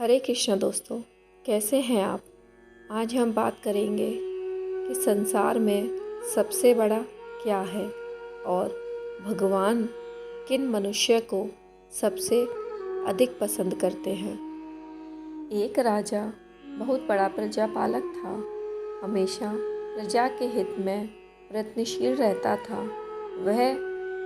हरे कृष्णा दोस्तों, कैसे हैं आप। आज हम बात करेंगे कि संसार में सबसे बड़ा क्या है और भगवान किन मनुष्य को सबसे अधिक पसंद करते हैं। एक राजा बहुत बड़ा प्रजापालक था। हमेशा प्रजा के हित में प्रयत्नशील रहता था। वह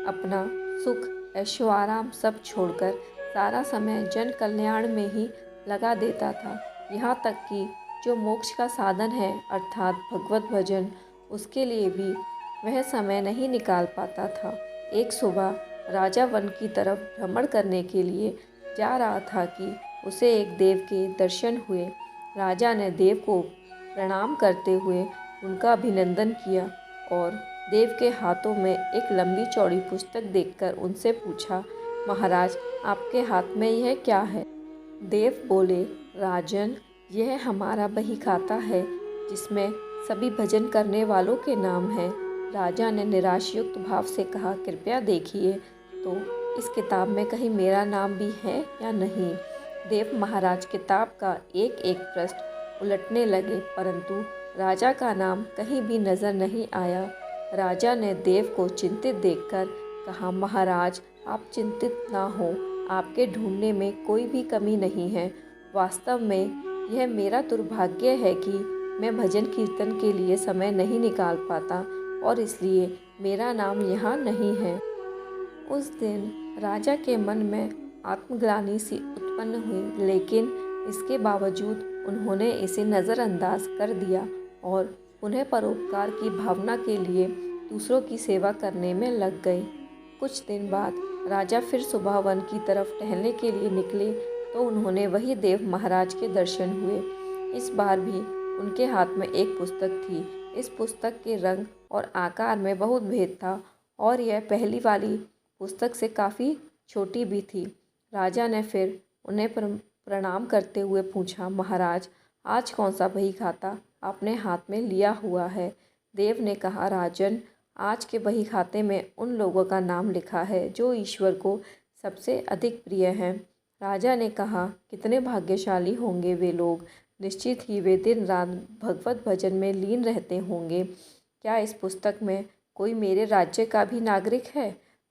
अपना सुख ऐशो आराम सब छोड़कर सारा समय जन कल्याण में ही लगा देता था। यहाँ तक कि जो मोक्ष का साधन है अर्थात भगवत भजन, उसके लिए भी वह समय नहीं निकाल पाता था। एक सुबह राजा वन की तरफ भ्रमण करने के लिए जा रहा था कि उसे एक देव के दर्शन हुए। राजा ने देव को प्रणाम करते हुए उनका अभिनंदन किया और देव के हाथों में एक लंबी चौड़ी पुस्तक देखकर उनसे पूछा, महाराज, आपके हाथ में यह क्या है। देव बोले, राजन, यह हमारा बही खाता है जिसमें सभी भजन करने वालों के नाम हैं। राजा ने निराशयुक्त भाव से कहा, कृपया देखिए तो इस किताब में कहीं मेरा नाम भी है या नहीं। देव महाराज किताब का एक एक पृष्ठ उलटने लगे, परंतु राजा का नाम कहीं भी नजर नहीं आया। राजा ने देव को चिंतित देखकर कहा, महाराज, आप चिंतित ना हो, आपके ढूंढने में कोई भी कमी नहीं है। वास्तव में यह मेरा दुर्भाग्य है कि मैं भजन कीर्तन के लिए समय नहीं निकाल पाता और इसलिए मेरा नाम यहाँ नहीं है। उस दिन राजा के मन में आत्मग्लानि सी उत्पन्न हुई, लेकिन इसके बावजूद उन्होंने इसे नज़रअंदाज कर दिया और उन्हें परोपकार की भावना के लिए दूसरों की सेवा करने में लग गए। कुछ दिन बाद राजा फिर सुबह वन की तरफ टहलने के लिए निकले तो उन्होंने वही देव महाराज के दर्शन हुए। इस बार भी उनके हाथ में एक पुस्तक थी। इस पुस्तक के रंग और आकार में बहुत भेद था और यह पहली वाली पुस्तक से काफ़ी छोटी भी थी। राजा ने फिर उन्हें प्रणाम करते हुए पूछा, महाराज, आज कौन सा बही खाता आपने हाथ में लिया हुआ है। देव ने कहा, राजन, आज के बही खाते में उन लोगों का नाम लिखा है जो ईश्वर को सबसे अधिक प्रिय हैं। राजा ने कहा, कितने भाग्यशाली होंगे वे लोग, निश्चित ही वे दिन रात भगवत भजन में लीन रहते होंगे। क्या इस पुस्तक में कोई मेरे राज्य का भी नागरिक है।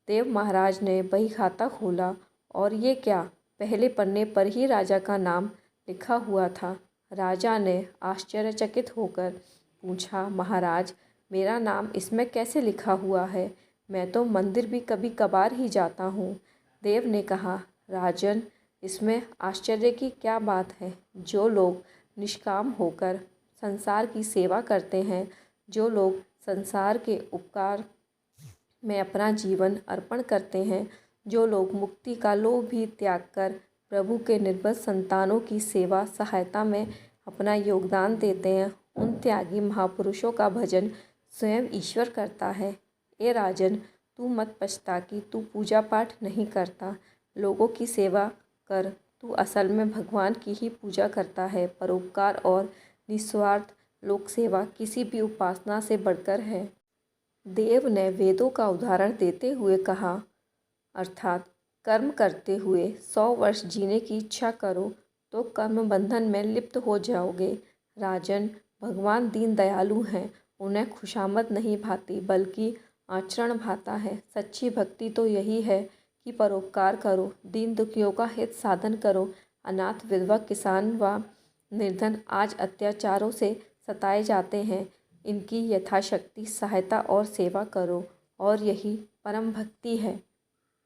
देव महाराज ने बही खाता खोला और ये क्या, पहले पन्ने पर ही राजा का नाम लिखा हुआ था। राजा ने आश्चर्यचकित होकर पूछा, महाराज, मेरा नाम इसमें कैसे लिखा हुआ है। मैं तो मंदिर भी कभी कभार ही जाता हूँ। देव ने कहा, राजन, इसमें आश्चर्य की क्या बात है। जो लोग निष्काम होकर संसार की सेवा करते हैं, जो लोग संसार के उपकार में अपना जीवन अर्पण करते हैं, जो लोग मुक्ति का लोभ भी त्याग कर प्रभु के निर्बल संतानों की सेवा सहायता में अपना योगदान देते हैं, उन त्यागी महापुरुषों का भजन स्वयं ईश्वर करता है। ए राजन, तू मत पछता कि तू पूजा पाठ नहीं करता, लोगों की सेवा कर। तू असल में भगवान की ही पूजा करता है। परोपकार और निस्वार्थ लोक सेवा किसी भी उपासना से बढ़कर है। देव ने वेदों का उदाहरण देते हुए कहा, अर्थात कर्म करते हुए 100 वर्ष जीने की इच्छा करो तो कर्म बंधन में लिप्त हो जाओगे। राजन, भगवान दीन दयालु हैं, उन्हें खुशामद नहीं भाती बल्कि आचरण भाता है। सच्ची भक्ति तो यही है कि परोपकार करो, दीन दुखियों का हित साधन करो। अनाथ, विधवा, किसान व निर्धन आज अत्याचारों से सताए जाते हैं, इनकी यथाशक्ति सहायता और सेवा करो और यही परम भक्ति है।